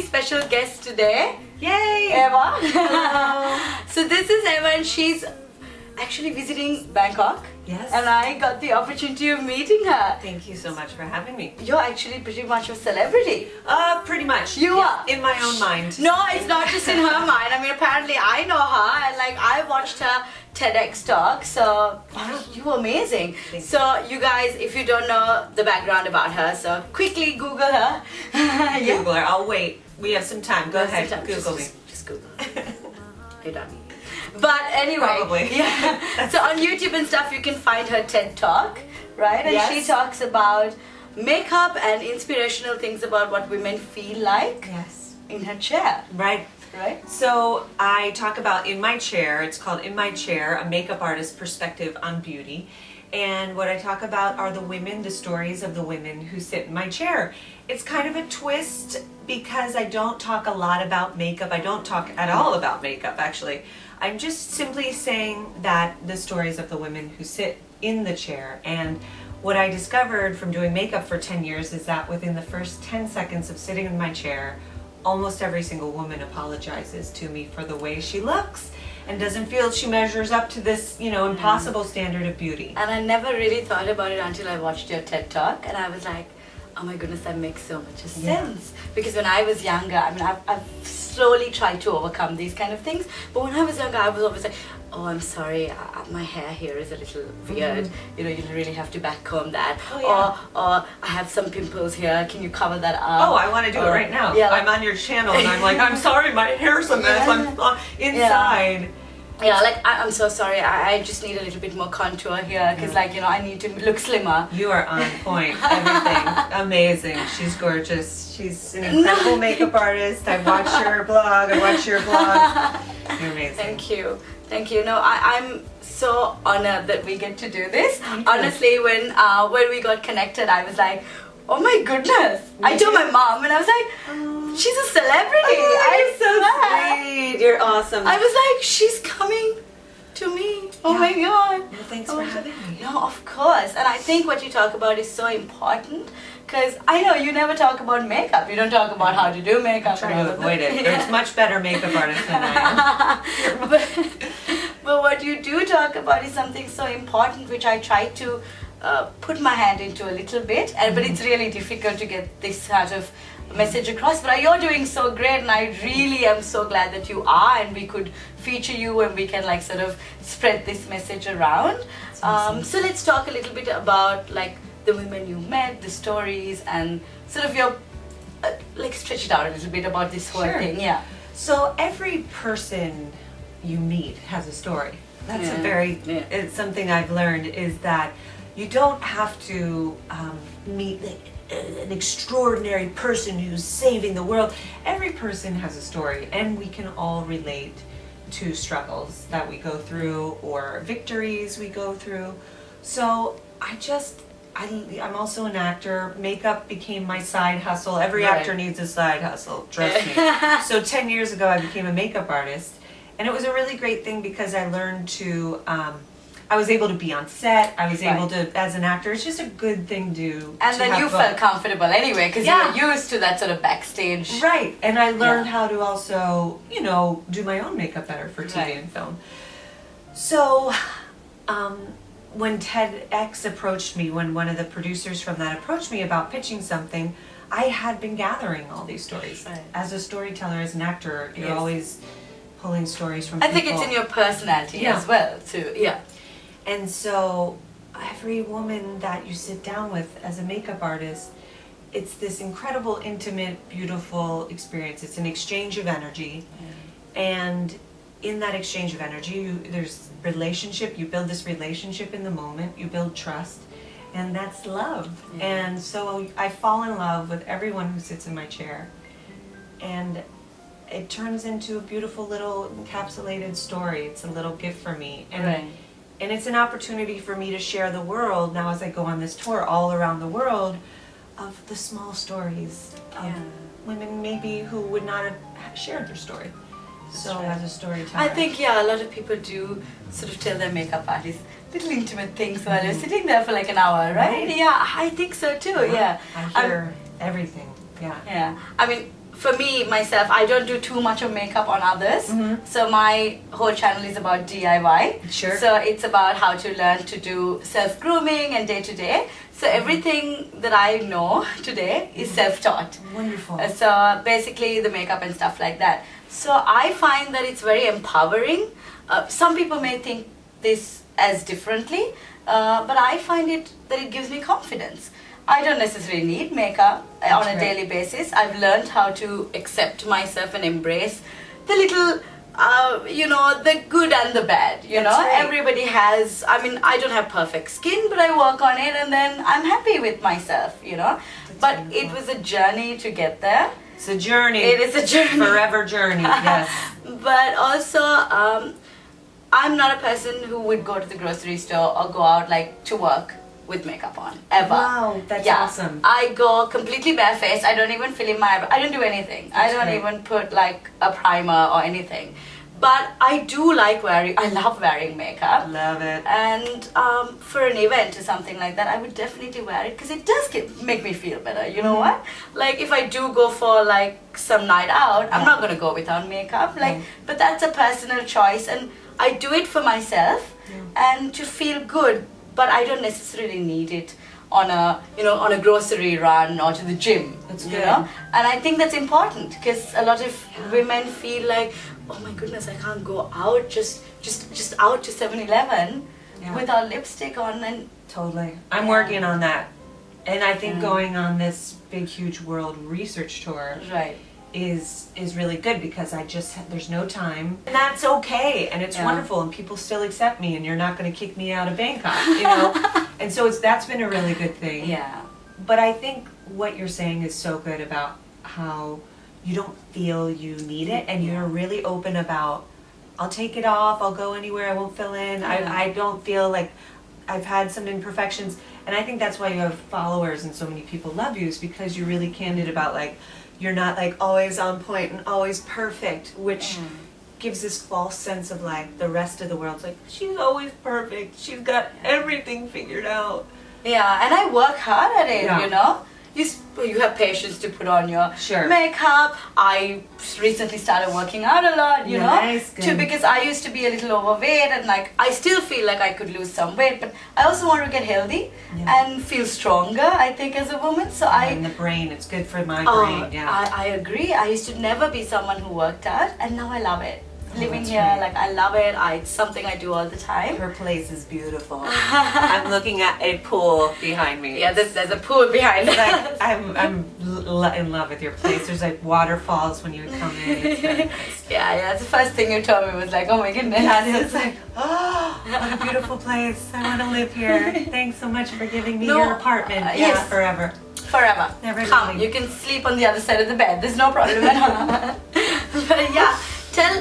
Special guest today. Yay! Eva. Hello. So this is Eva and she's actually visiting Bangkok. Yes. And I got the opportunity of meeting her. Thank you so much for having me. You're actually pretty much a celebrity. Pretty much. You are. In my own mind. No, it's not just in her mind. I mean, apparently I know her and like I watched her TEDx talk, so you were amazing. So you guys, if you don't know the background about her, so quickly Google her. Google her. I'll wait. We have some time. Go ahead. Google me. Just Google her. You're done. But anyway, probably. Yeah. So on YouTube and stuff, you can find her TED Talk, right? And yes. she talks about makeup and inspirational things about what women feel like in her chair. Right. Right. So I talk about In My Chair. It's called In My Chair, a makeup artist's perspective on beauty. And what I talk about are the women, the stories of the women who sit in my chair. It's kind of a twist because I don't talk a lot about makeup. I don't talk at all about makeup, actually. I'm just simply saying that the stories of the women who sit in the chair. And what I discovered from doing makeup for 10 years is that within the first 10 seconds of sitting in my chair, almost every single woman apologizes to me for the way she looks and doesn't feel she measures up to this, impossible standard of beauty. And I never really thought about it until I watched your TED Talk, and I was like, oh my goodness, that makes so much sense. Because when I was younger, I mean, I've slowly tried to overcome these kind of things, but when I was younger, I was always like, oh, I'm sorry, my hair here is a little weird. You really have to back comb that. Oh, yeah. Or I have some pimples here, can you cover that up? Oh, I want to do it right now. Yeah, I'm on your channel and I'm like, I'm sorry, my hair's a mess. I'm inside. Yeah, like I'm so sorry. I just need a little bit more contour here because, I need to look slimmer. You are on point. Everything amazing. She's gorgeous. She's an incredible makeup artist. I watch her blog. I watch your blog. You're amazing. Thank you. No, I'm so honored that we get to do this. Honestly, when we got connected, I was like, oh my goodness. I told my mom and I was like, she's a celebrity. You're so sweet. You're awesome. I was like, she's coming to me. Oh my God. Well, thanks for having me. No, of course. And I think what you talk about is so important because I know you never talk about makeup. You don't talk about how to do makeup. I try to avoid it. There's much better makeup artists than I am. But what you do talk about is something so important which I try to put my hand into a little bit, but it's really difficult to get this sort of message across. But you're doing so great, and I really am so glad that you are, and we could feature you and we can sort of spread this message around. So let's talk a little bit about the women you met, the stories, and sort of your stretch it out a little bit about this whole thing. Yeah. So every person you meet has a story. That's it's something I've learned is that you don't have to meet an extraordinary person who's saving the world. Every person has a story, and we can all relate to struggles that we go through or victories we go through. So I'm also an actor. Makeup became my side hustle. Every actor needs a side hustle, trust me. So 10 years ago I became a makeup artist, and it was a really great thing because I learned to I was able to be on set. I was able to, as an actor, it's just a good thing to And then you felt comfortable anyway because you were used to that sort of backstage. Right, and I learned how to also, do my own makeup better for TV and film. So, when TEDx approached me, when one of the producers from that approached me about pitching something, I had been gathering all these stories. Right. As a storyteller, as an actor, you're always pulling stories from people. I think it's in your personality as well, too. Yeah. And so every woman that you sit down with as a makeup artist, it's this incredible, intimate, beautiful experience. It's an exchange of energy. And in that exchange of energy, there's relationship. You build this relationship in the moment. You build trust. And that's love. And so I fall in love with everyone who sits in my chair. And it turns into a beautiful little encapsulated story. It's a little gift for me. And And it's an opportunity for me to share the world now as I go on this tour all around the world of the small stories of women maybe who would not have shared their story. So as a storyteller. I think, a lot of people do sort of tell their makeup artists little intimate things while you're sitting there for like an hour, right? Yeah, I think so too, I hear everything, Yeah, I mean, for me, myself, I don't do too much of makeup on others. So my whole channel is about DIY. Sure. So it's about how to learn to do self-grooming and day-to-day. So everything that I know today is self-taught. Wonderful. So basically the makeup and stuff like that. So I find that it's very empowering. Some people may think this as differently, but I find that it gives me confidence. I don't necessarily need makeup on a daily basis. I've learned how to accept myself and embrace the little, the good and the bad, Everybody has, I mean, I don't have perfect skin, but I work on it and then I'm happy with myself, But it was a journey to get there. It's a journey. It is a journey. Forever journey, yes. But also, I'm not a person who would go to the grocery store or go out to work with makeup on, ever. Wow, that's awesome. I go completely barefaced. I don't even fill in my eyebrow. I don't do anything. I don't even put a primer or anything. But I do I love wearing makeup. Love it. And for an event or something like that, I would definitely wear it because it does make me feel better. You know what? Like if I do go for some night out, I'm not going to go without makeup. But that's a personal choice and I do it for myself and to feel good. But I don't necessarily need it on a grocery run or to the gym. That's good. And I think that's important because a lot of women feel like, oh my goodness, I can't go out just out to 7-Eleven without lipstick on. And totally. I'm working on that. And I think going on this big, huge world research tour is really good because there's no time. And that's okay. And it's wonderful. And people still accept me and you're not going to kick me out of Bangkok, And so that's been a really good thing. Yeah. But I think what you're saying is so good about how you don't feel you need it and you're really open about, I'll take it off, I'll go anywhere, I won't fill in. I don't feel like I've had some imperfections. And I think that's why you have followers and so many people love you is because you're really candid about you're not always on point and always perfect, which gives this false sense of the rest of the world's she's always perfect, she's got everything figured out. Yeah, and I work hard at it, You have patience to put on your makeup. I recently started working out a lot, because I used to be a little overweight and I still feel like I could lose some weight, but I also want to get healthy and feel stronger, I think, as a woman. So and the brain, it's good for my brain. I agree. I used to never be someone who worked out and now I love it. Living here, I love it. It's something I do all the time. Her place is beautiful. I'm looking at a pool behind me. Yeah, there's a pool behind. I'm in love with your place. There's waterfalls when you come in. It's very nice. Yeah. The first thing you told me was oh my goodness. And it's oh, what a beautiful place. I want to live here. Thanks so much for giving me your apartment. Yes. Forever. Forever. Never Come, leaving. you can sleep on the other side of the bed. There's no problem at all. But yeah.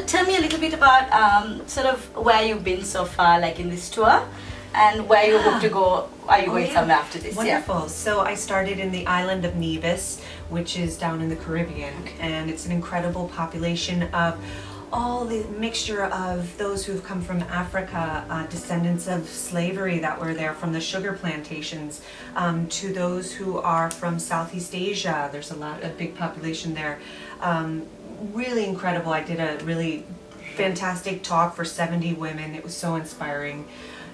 Tell me a little bit about sort of where you've been so far, in this tour, and where you hope to go. Are you going somewhere after this? Wonderful. Yeah. So I started in the island of Nevis, which is down in the Caribbean, and it's an incredible population of all the mixture of those who've come from Africa, descendants of slavery that were there from the sugar plantations, to those who are from Southeast Asia. There's a big population there. Really incredible. I did a really fantastic talk for 70 women. It was so inspiring.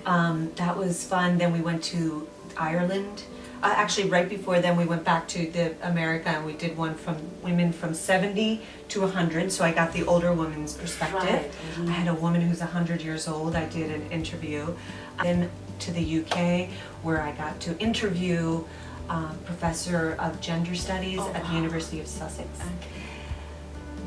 That was fun. Then we went to Ireland. Actually, right before then, we went back to America and we did one from women from 70 to 100. So I got the older women's perspective. Right. I had a woman who's 100 years old. I did an interview. Then to the UK, where I got to interview professor of gender studies at the University of Sussex. Okay.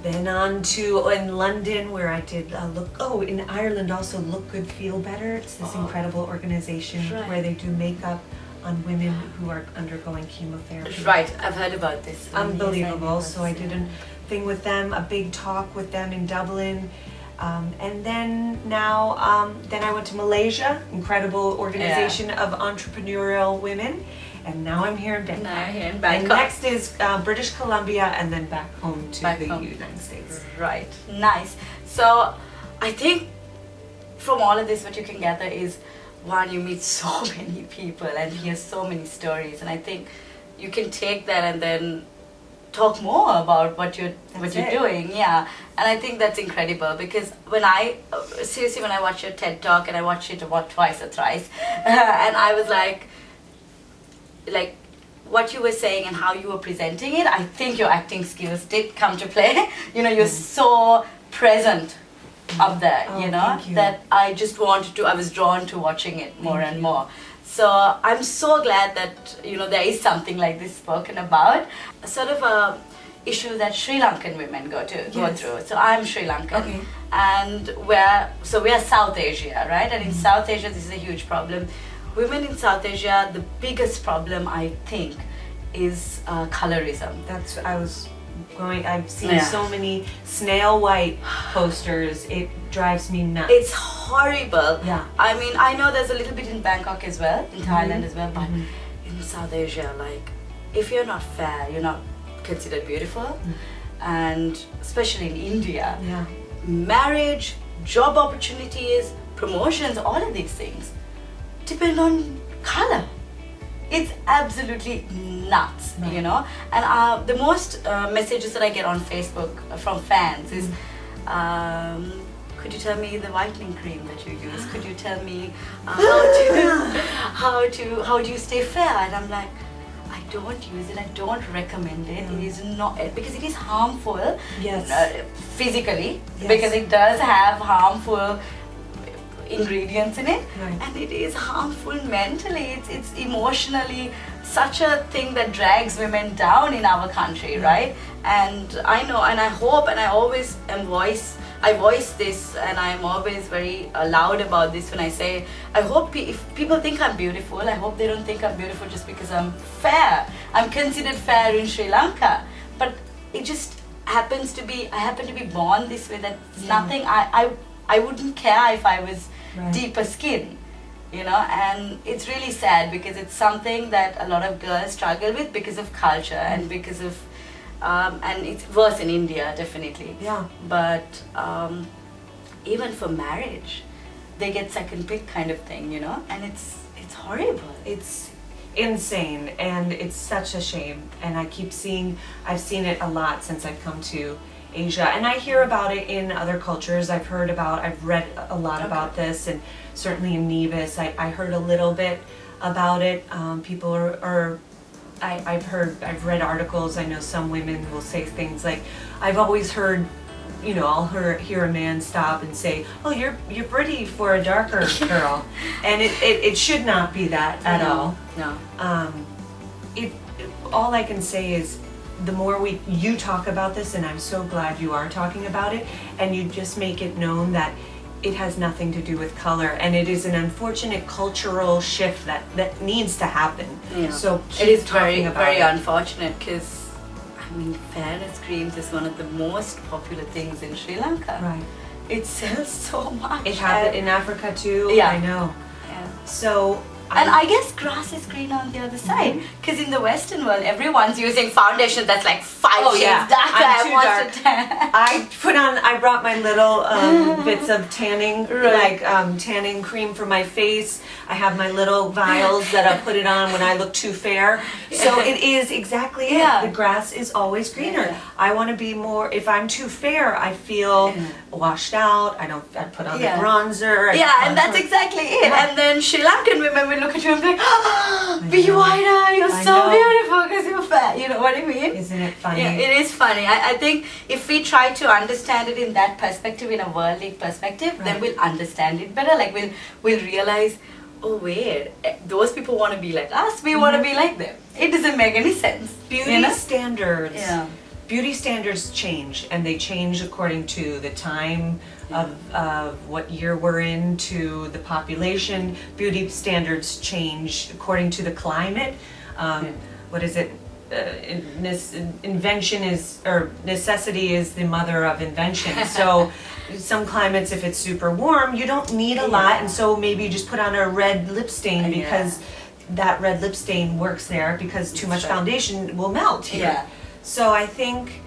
Then on to in London, where I did in Ireland also Look Good, Feel Better. It's this incredible organization where they do makeup on women who are undergoing chemotherapy. Right, I've heard about this. Unbelievable. So I did a thing with them, a big talk with them in Dublin. And then now, then I went to Malaysia, incredible organization of entrepreneurial women. And now I'm here in Bangkok. Now here in And Bangkok. next is British Columbia, and then back home to Back the home. United States. Right, nice. So I think from all of this what you can gather is, one, you meet so many people and hear so many stories, and I think you can take that and then talk more about what you're doing. Yeah, and I think that's incredible, because when I seriously, when I watch your TED talk, and I watched it about twice or thrice, and I was like what you were saying and how you were presenting it, I think your acting skills did come to play. You know, you're so present up there, Oh, you know, thank you. that I just wanted to, I was drawn to watching it more and more. So I'm so glad that, you know, there is something like this spoken about. Sort of a issue that Sri Lankan women go through. So I'm Sri Lankan. Okay. And we are South Asia, right? And in South Asia, this is a huge problem. Women in South Asia, the biggest problem, I think, is colorism. That's I was going. I've seen so many snail white posters. It drives me nuts. It's horrible. Yeah. I mean, I know there's a little bit in Bangkok as well, in Thailand as well, but in South Asia, like, if you're not fair, you're not considered beautiful. And especially in India, marriage, job opportunities, promotions, all of these things depend on color. It's absolutely nuts, you know. And the most messages that I get on Facebook from fans is, could you tell me the whitening cream that you use? Could you tell me how do you stay fair? And I'm like, I don't use it. I don't recommend it. It is not, because it is harmful. Physically, because it does have harmful ingredients in it, and it is harmful mentally. It's emotionally such a thing that drags women down in our country, right? And I know, and I hope, and I always voice this, and I'm always very loud about this when I say, I hope if people think I'm beautiful, I hope they don't think I'm beautiful just because I'm fair. I'm considered fair in Sri Lanka, but it just happens to be, I happen to be born this way. That's nothing. I wouldn't care if I was deeper skin, you know, and it's really sad because it's something that a lot of girls struggle with because of culture and because of, and it's worse in India, definitely. But even for marriage, they get second pick kind of thing, you know, and it's horrible. It's insane, and it's such a shame. And I've seen it a lot since I've come to Asia, and I hear about it in other cultures. I've read a lot about this, and certainly in Nevis, I heard a little bit about it. People I've read articles. I know some women will say things like, I've always heard, you know, I'll hear a man stop and say, "Oh, you're pretty for a darker girl," and it should not be that at all. No. All I can say is, the more you talk about this, and I'm so glad you are talking about it, and you just make it known that it has nothing to do with color, and it is an unfortunate cultural shift that needs to happen. So it is talking about very it. unfortunate, because I mean, fairness creams is one of the most popular things in Sri Lanka. Right. It sells so much. It happened in Africa too. I know. So. And I guess grass is green on the other side, because in the Western world, everyone's using foundation that's like 5 shades darker. I'm too dark. I brought my little bits of tanning, tanning cream for my face. I have my little vials that I put it on when I look too fair. So it is exactly it. The grass is always greener. I want to be more, if I'm too fair, I feel washed out. I put on the bronzer. And that's exactly it. And then Sri Lankan women will look at you and be like, oh, be whiter, you're so beautiful because you're fair. You know what I mean? Isn't it funny? Yeah, it is funny. I think if we try to understand it in that perspective, in a worldly perspective, then we'll understand it better. Like we'll realize, oh wait, those people want to be like us, we want to be like them. It doesn't make any sense. Beauty standards. Beauty standards change, and they change according to the time of what year we're in, to the population. Beauty standards change according to the climate. What is it? necessity is the mother of invention. So some climates, if it's super warm, you don't need a lot, and so maybe you just put on a red lip stain because that red lip stain works there, because too much foundation will melt here. Yeah. So I think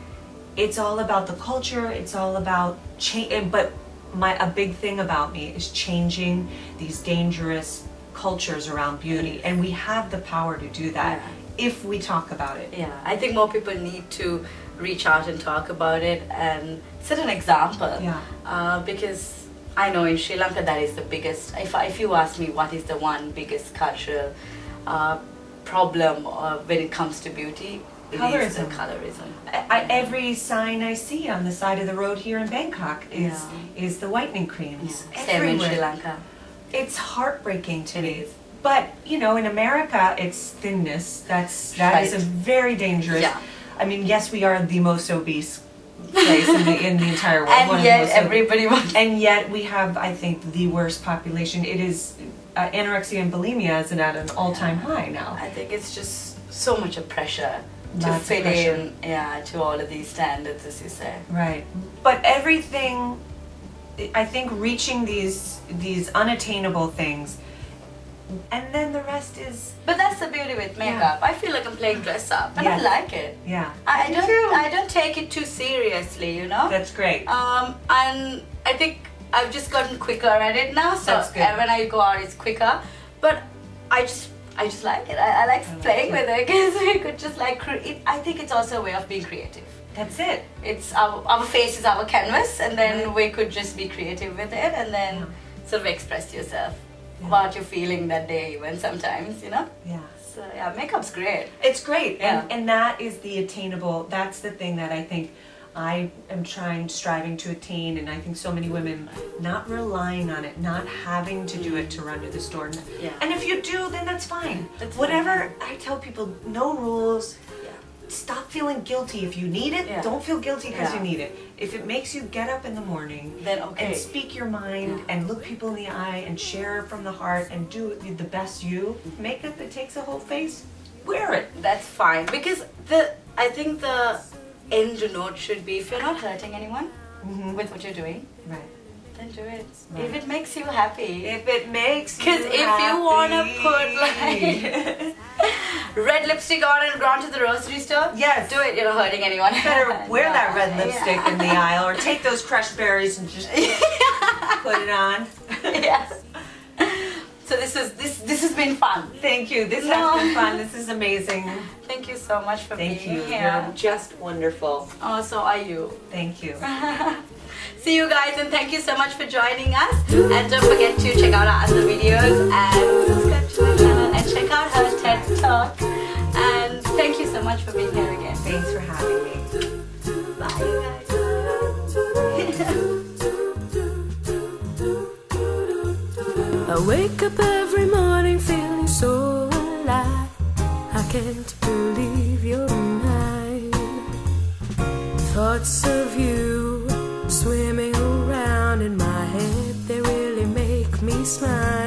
it's all about the culture, it's all about change, but a big thing about me is changing these dangerous cultures around beauty, and we have the power to do that if we talk about it. Yeah, I think more people need to reach out and talk about it and set an example. Yeah. Because I know in Sri Lanka that is the biggest, if you ask me what is the one biggest cultural problem when it comes to beauty, it is the colorism. Every sign I see on the side of the road here in Bangkok is the whitening creams. Same in Sri Lanka. It's heartbreaking to me. But, you know, in America, it's thinness. That is a very dangerous. Yeah. I mean, yes, we are the most obese place in the entire world. And yet everybody wants. And yet we have, I think, the worst population. It is anorexia and bulimia is at an all-time high now. I think it's just so much of pressure to fit in, to all of these standards, as you say. Right. But everything, I think, reaching these unattainable things, and then the rest is. But that's the beauty with makeup. I feel like I'm playing dress up, and I like it. Yeah. I don't take it too seriously, you know. That's great. And I think I've just gotten quicker at it now. So That's good. when I go out, it's quicker. But I just like it. I like playing with it because we could just like create. I think it's also a way of being creative. That's it. It's our face is our canvas, and then we could just be creative with it, and then sort of express yourself what you're feeling that day, even sometimes, you know. Yeah. So yeah, makeup's great. It's great, Yeah. and that is the attainable. That's the thing that I think I am striving to attain, and I think so many women not relying on it, not having to do it to run to the store. Yeah. And if you do, then that's fine. That's Whatever. I tell people, no rules. Yeah. Stop feeling guilty if you need it. Yeah. Don't feel guilty because Yeah. you need it. If it makes you get up in the morning Then okay. and speak your mind and look people in the eye and share from the heart and do the best you, makeup that takes a whole face, wear it. That's fine, because I think the end note should be, if you're not hurting anyone with what you're doing, Right. then do it. Right. If it makes you happy. If it makes Because if you want to put like red lipstick on and go to the grocery store, Yes. do it. You're not hurting anyone. better wear that red lipstick in the aisle, or take those crushed berries and just put it on. Yes. So this has been fun. Thank you. This has been fun. This is amazing. Thank you so much for Thank being you. here. You're just wonderful. Oh, so are you. Thank you. See you guys, and thank you so much for joining us. And don't forget to check out our other videos and subscribe to my channel and check out her TED Talk. And thank you so much for being here again. Thanks for having me. Bye, you guys. I wake up every morning feeling so alive. I can't believe you're mine. Thoughts of you swimming around in my head, they really make me smile.